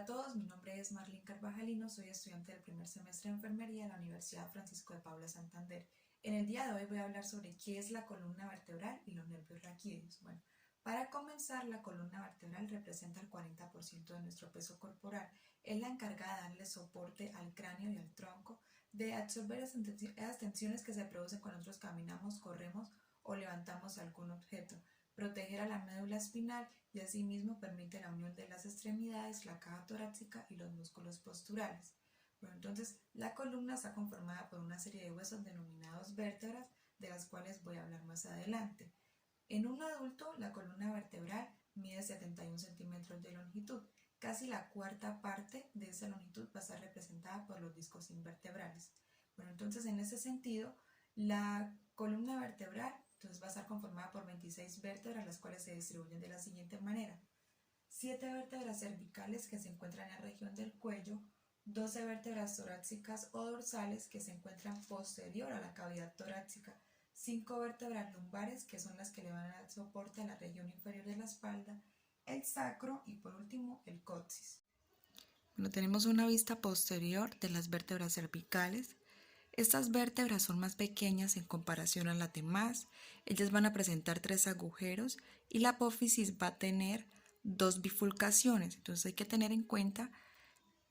a todos, mi nombre es Marlene Carvajalino, soy estudiante del primer semestre de enfermería en la Universidad Francisco de Paula Santander. En el día de hoy voy a hablar sobre qué es la columna vertebral y los nervios raquídeos. Bueno, para comenzar, la columna vertebral representa el 40% de nuestro peso corporal. Es la encargada de darle soporte al cráneo y al tronco, de absorber esas tensiones que se producen cuando nosotros caminamos, corremos o levantamos algún objeto, proteger a la médula espinal y asimismo permite la unión de las extremidades, la caja torácica y los músculos posturales. Bueno, entonces la columna está conformada por una serie de huesos denominados vértebras, de las cuales voy a hablar más adelante. En un adulto, la columna vertebral mide 71 centímetros de longitud. Casi la cuarta parte de esa longitud va a estar representada por los discos invertebrales. Bueno, entonces en ese sentido, la columna vertebral entonces va a estar conformada por 26 vértebras, las cuales se distribuyen de la siguiente manera: 7 vértebras cervicales que se encuentran en la región del cuello, 12 vértebras torácicas o dorsales que se encuentran posterior a la cavidad torácica, 5 vértebras lumbares que son las que le van a dar soporte a la región inferior de la espalda, el sacro y por último el coxis. Bueno, tenemos una vista posterior de las vértebras cervicales. Estas vértebras son más pequeñas en comparación a las demás. Ellas van a presentar 3 agujeros y la apófisis va a tener 2 bifurcaciones. Entonces hay que tener en cuenta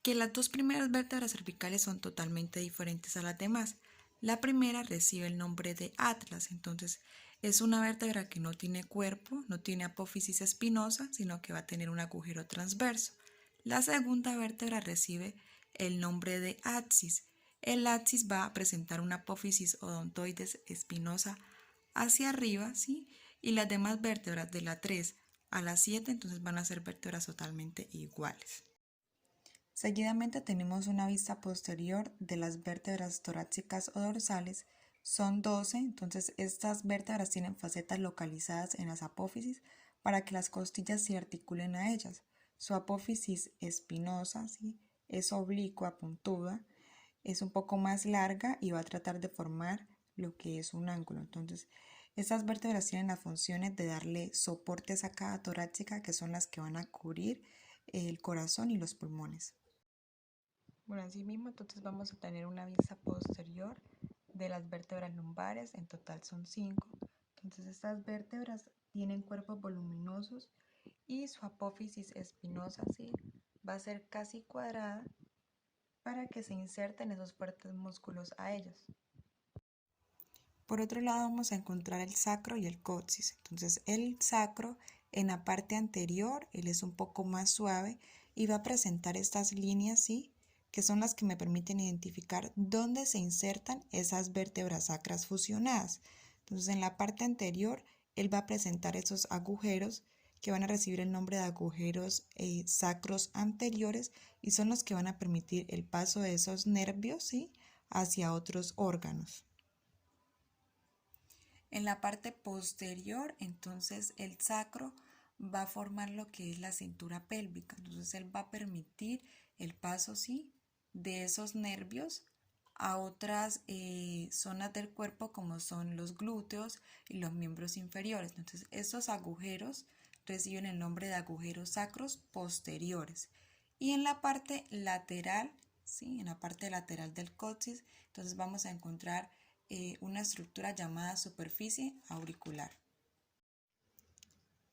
que las 2 primeras vértebras cervicales son totalmente diferentes a las demás. La primera recibe el nombre de atlas, entonces es una vértebra que no tiene cuerpo, no tiene apófisis espinosa, sino que va a tener un agujero transverso. La segunda vértebra recibe el nombre de axis. El axis va a presentar una apófisis odontoides espinosa hacia arriba, ¿sí? Y las demás vértebras de la 3 a la 7 entonces van a ser vértebras totalmente iguales. Seguidamente tenemos una vista posterior de las vértebras torácicas o dorsales. Son 12, entonces estas vértebras tienen facetas localizadas en las apófisis para que las costillas se articulen a ellas. Su apófisis espinosa, ¿sí?, es oblicua, puntuda, es un poco más larga y va a tratar de formar lo que es un ángulo. Entonces, estas vértebras tienen las funciones de darle soporte a esa caja torácica, que son las que van a cubrir el corazón y los pulmones. Bueno, así mismo entonces vamos a tener una vista posterior de las vértebras lumbares, en total son 5. Entonces estas vértebras tienen cuerpos voluminosos y su apófisis espinosa, ¿sí?, va a ser casi cuadrada para que se inserten esos fuertes músculos a ellos. Por otro lado vamos a encontrar el sacro y el coxis. Entonces el sacro, en la parte anterior, él es un poco más suave y va a presentar estas líneas, ¿sí?, que son las que me permiten identificar dónde se insertan esas vértebras sacras fusionadas. Entonces en la parte anterior él va a presentar esos agujeros que van a recibir el nombre de agujeros sacros anteriores y son los que van a permitir el paso de esos nervios, ¿sí?, hacia otros órganos. En la parte posterior, entonces el sacro va a formar lo que es la cintura pélvica. Entonces él va a permitir el paso, sí, de esos nervios a otras zonas del cuerpo, como son los glúteos y los miembros inferiores. Entonces estos agujeros reciben el nombre de agujeros sacros posteriores. Y en la parte lateral, ¿sí?, en la parte lateral del coxis, entonces vamos a encontrar una estructura llamada superficie auricular.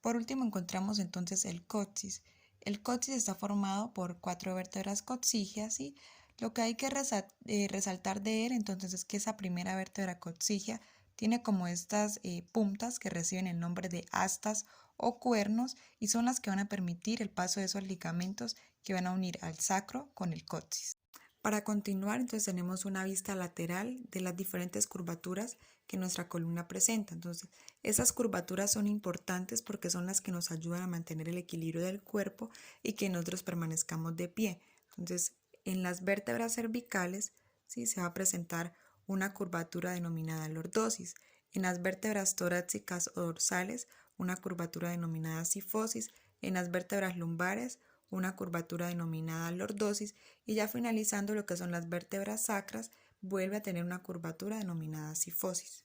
Por último encontramos entonces el coxis. El coxis está formado por 4 vértebras coxígeas y lo que hay que resaltar de él entonces es que esa primera vértebra coxígea tiene como estas puntas que reciben el nombre de astas o cuernos y son las que van a permitir el paso de esos ligamentos que van a unir al sacro con el coxis. Para continuar, entonces tenemos una vista lateral de las diferentes curvaturas que nuestra columna presenta. Entonces, esas curvaturas son importantes porque son las que nos ayudan a mantener el equilibrio del cuerpo y que nosotros permanezcamos de pie. Entonces, en las vértebras cervicales, ¿sí?, se va a presentar una curvatura denominada lordosis. En las vértebras torácicas o dorsales, una curvatura denominada sifosis. En las vértebras lumbares, una curvatura denominada lordosis, y ya finalizando lo que son las vértebras sacras, vuelve a tener una curvatura denominada sifosis.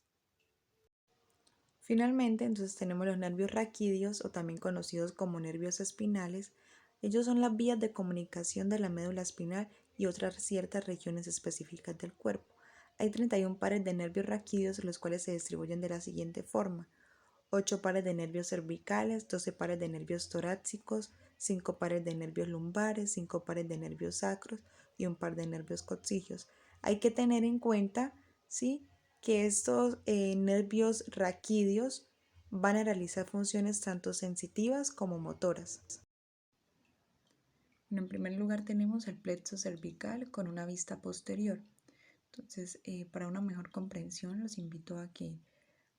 Finalmente, entonces tenemos los nervios raquídeos o también conocidos como nervios espinales. Ellos son las vías de comunicación de la médula espinal y otras ciertas regiones específicas del cuerpo. Hay 31 pares de nervios raquídeos, los cuales se distribuyen de la siguiente forma: 8 pares de nervios cervicales, 12 pares de nervios torácicos, 5 pares de nervios lumbares, 5 pares de nervios sacros y un par de nervios coccygeos. Hay que tener en cuenta, ¿sí?, que estos nervios raquídeos van a realizar funciones tanto sensitivas como motoras. En primer lugar tenemos el plexo cervical con una vista posterior. Entonces, para una mejor comprensión, los invito a que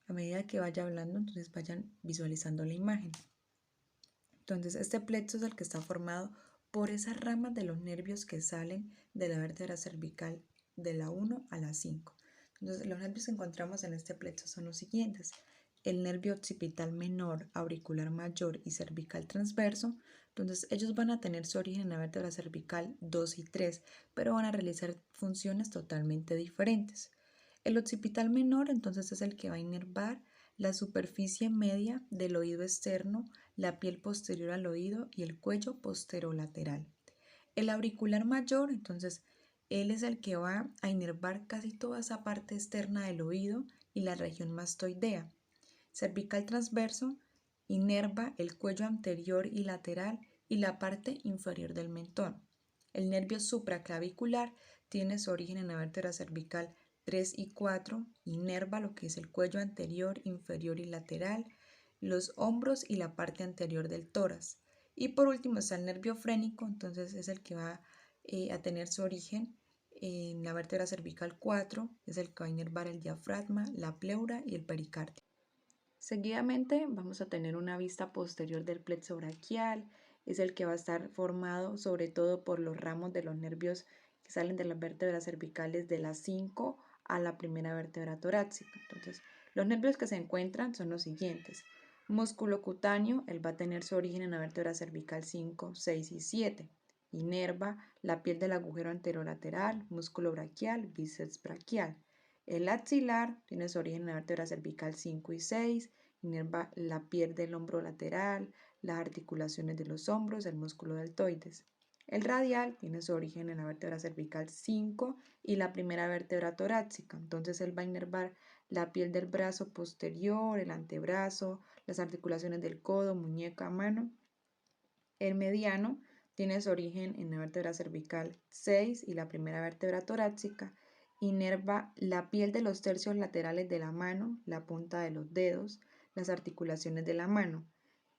a medida que vaya hablando, entonces vayan visualizando la imagen. Entonces, este plexo es el que está formado por esas ramas de los nervios que salen de la vértebra cervical de la 1 a la 5. Entonces, los nervios que encontramos en este plexo son los siguientes: el nervio occipital menor, auricular mayor y cervical transverso. Entonces, ellos van a tener su origen en la vértebra cervical 2 y 3, pero van a realizar funciones totalmente diferentes. El occipital menor, entonces, es el que va a inervar la superficie media del oído externo, la piel posterior al oído y el cuello posterolateral. El auricular mayor, entonces, él es el que va a inervar casi toda esa parte externa del oído y la región mastoidea. Cervical transverso inerva el cuello anterior y lateral y la parte inferior del mentón. El nervio supraclavicular tiene su origen en la vértebra cervical 3 y 4, inerva lo que es el cuello anterior, inferior y lateral, los hombros y la parte anterior del tórax. Y por último está el nervio frénico, entonces es el que va a tener su origen en la vértebra cervical 4, es el que va a inervar el diafragma, la pleura y el pericardio. Seguidamente vamos a tener una vista posterior del plexo braquial, es el que va a estar formado sobre todo por los ramos de los nervios que salen de las vértebras cervicales de la 5 a la primera vértebra torácica. Entonces, los nervios que se encuentran son los siguientes: músculo cutáneo, él va a tener su origen en la vértebra cervical 5, 6 y 7. Inerva la piel del agujero anterolateral, músculo braquial, bíceps braquial. El axilar tiene su origen en la vértebra cervical 5 y 6, inerva la piel del hombro lateral, las articulaciones de los hombros, el músculo deltoides. El radial tiene su origen en la vértebra cervical 5 y la primera vértebra torácica. Entonces él va a inervar la piel del brazo posterior, el antebrazo, las articulaciones del codo, muñeca, mano. El mediano tiene su origen en la vértebra cervical 6 y la primera vértebra torácica. Inerva la piel de los tercios laterales de la mano, la punta de los dedos, las articulaciones de la mano.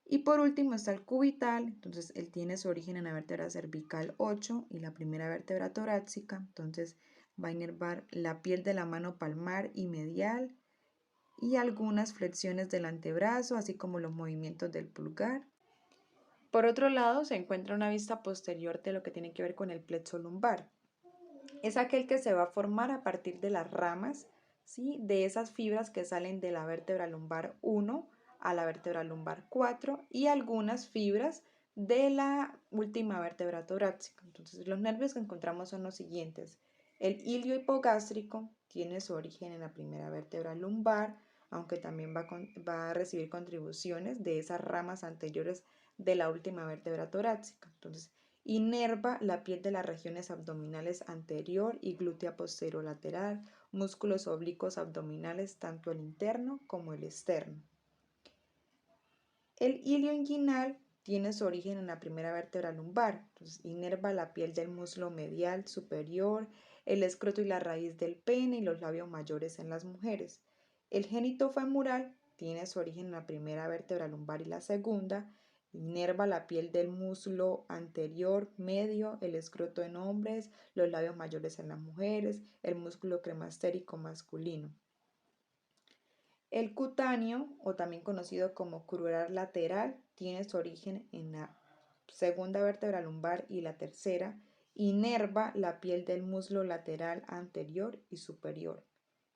Y por último está el cubital, entonces él tiene su origen en la vértebra cervical 8 y la primera vértebra torácica, entonces va a inervar la piel de la mano palmar y medial y algunas flexiones del antebrazo, así como los movimientos del pulgar. Por otro lado, se encuentra una vista posterior de lo que tiene que ver con el plexo lumbar. Es aquel que se va a formar a partir de las ramas, ¿sí?, de esas fibras que salen de la vértebra lumbar 1 a la vértebra lumbar 4 y algunas fibras de la última vértebra torácica. Entonces, los nervios que encontramos son los siguientes. El ilio hipogástrico tiene su origen en la primera vértebra lumbar, aunque también va a recibir contribuciones de esas ramas anteriores de la última vértebra torácica. Entonces, inerva la piel de las regiones abdominales anterior y glútea posterolateral, músculos oblicuos abdominales, tanto el interno como el externo. El ilio inguinal tiene su origen en la primera vértebra lumbar, entonces inerva la piel del muslo medial superior, el escroto y la raíz del pene y los labios mayores en las mujeres. El génito femoral tiene su origen en la primera vértebra lumbar y la segunda, inerva la piel del muslo anterior, medio, el escroto en hombres, los labios mayores en las mujeres, el músculo cremastérico masculino. El cutáneo, o también conocido como crural lateral, tiene su origen en la segunda vértebra lumbar y la tercera, inerva la piel del muslo lateral anterior y superior.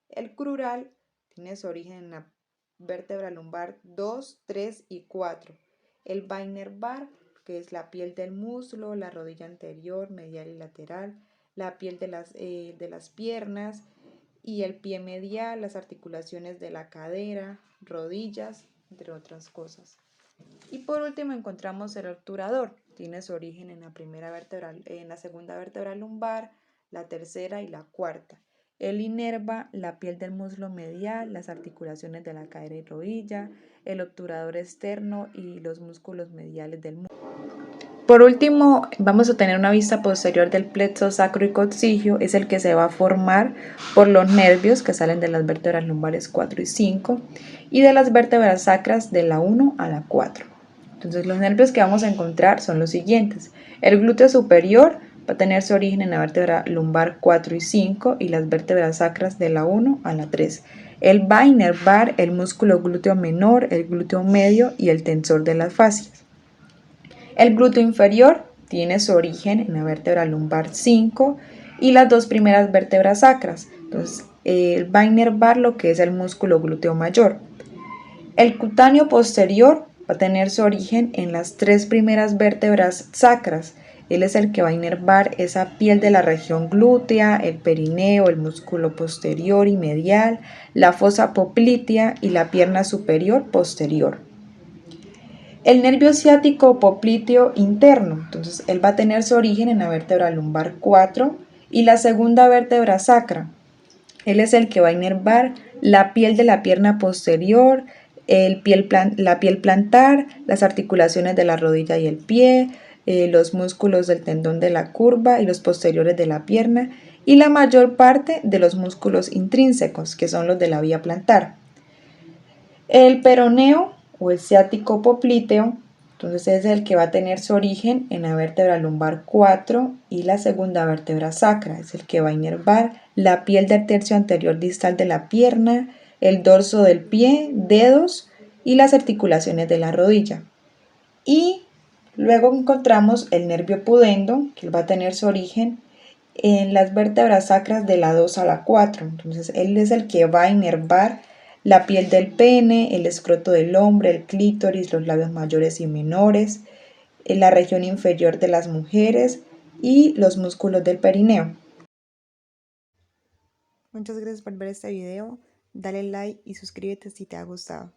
El crural tiene su origen en la vértebra lumbar 2, 3 y 4. El va a inervar, que es la piel del muslo, la rodilla anterior, medial y lateral, la piel de las piernas y el pie medial, las articulaciones de la cadera, rodillas, entre otras cosas. Y por último encontramos el obturador. tiene su origen en en la segunda vértebra lumbar, la tercera y la cuarta. Él inerva la piel del muslo medial, las articulaciones de la cadera y rodilla, el obturador externo y los músculos mediales del muslo. Por último, vamos a tener una vista posterior del plexo sacro y coccigio, es el que se va a formar por los nervios que salen de las vértebras lumbares 4 y 5 y de las vértebras sacras de la 1 a la 4. Entonces los nervios que vamos a encontrar son los siguientes. El glúteo superior va a tener su origen en la vértebra lumbar 4 y 5 y las vértebras sacras de la 1 a la 3. Él va a inervar el músculo glúteo menor, el glúteo medio y el tensor de las fascias. El glúteo inferior tiene su origen en la vértebra lumbar 5 y las dos primeras vértebras sacras. Entonces, va a inervar lo que es el músculo glúteo mayor. El cutáneo posterior va a tener su origen en las tres primeras vértebras sacras. Él es el que va a inervar esa piel de la región glútea, el perineo, el músculo posterior y medial, la fosa poplitea y la pierna superior posterior. El nervio ciático popliteo interno, entonces él va a tener su origen en la vértebra lumbar 4 y la segunda vértebra sacra. Él es el que va a inervar la piel de la pierna posterior, la piel plantar, las articulaciones de la rodilla y el pie, los músculos del tendón de la curva y los posteriores de la pierna y la mayor parte de los músculos intrínsecos, que son los de la vía plantar. El peroneo o el ciático popliteo, entonces es el que va a tener su origen en la vértebra lumbar 4 y la segunda vértebra sacra, es el que va a inervar la piel del tercio anterior distal de la pierna, el dorso del pie, dedos y las articulaciones de la rodilla. Y luego encontramos el nervio pudendo, que va a tener su origen en las vértebras sacras de la 2 a la 4. Entonces él es el que va a inervar la piel del pene, el escroto del hombre, el clítoris, los labios mayores y menores, en la región inferior de las mujeres y los músculos del perineo. Muchas gracias por ver este video, dale like y suscríbete si te ha gustado.